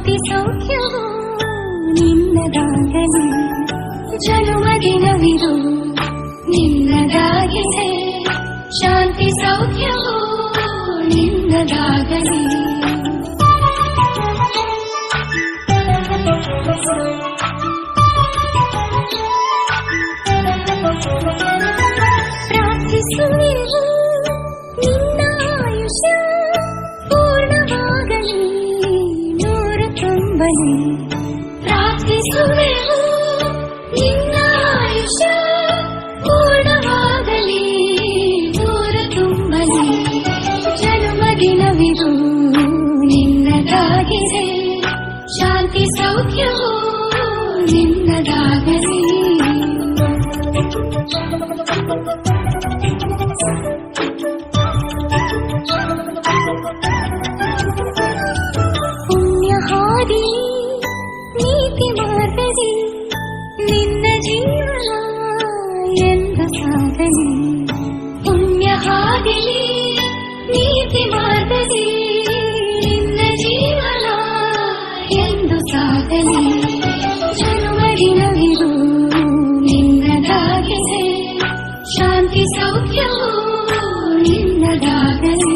ಶಾಂತಿ ಸೌಖ್ಯವೂ ನಿನ್ನದಾಗಲಿ, ಜನುಮದಿನವಿದು ನಿನ್ನದಾಗಿದೆ, ಶಾಂತಿ ಸೌಖ್ಯವೂ ನಿನ್ನದಾಗಲಿ. ಪ್ರಾರ್ಥಿಸುವೆವು ನಿನ್ನ ಆಯುಷ್ಯ ಪೂರ್ಣವಾಗಲಿ, ನೂರು ತುಂಬಲಿ. ಪ್ರಾರ್ಥಿಸುವೆವು ನಿನ್ನ ಆಯುಷ್ಯ ಪೂರ್ಣವಾಗಲಿ, ನೂರು ತುಂಬಲಿ. ಜನ್ಮದಿನವಿದು ನಿನ್ನದಾಗಿದೆ, ಶಾಂತಿ ಸೌಖ್ಯವೂ ನಿನ್ನದಾಗಲಿ. ಪುಣ್ಯ ಹಾದಿ ನೀತಿ ಮಾರ್ಗದಿ ನಿನ್ನ ಜೀವನ ಎಂದು ಸಾಗಲಿ. ಪುಣ್ಯ ಹಾದಿ ನೀತಿ ಮಾರ್ಗದಿ ನಿನ್ನ ಜೀವನ ಎಂದು ಸಾಗಲಿ. ಜನ್ಮದಿನವಿದು ನಿನ್ನದಾಗಿದೆ, ಶಾಂತಿ ಸೌಖ್ಯವೂ ನಿನ್ನದಾಗಲಿ.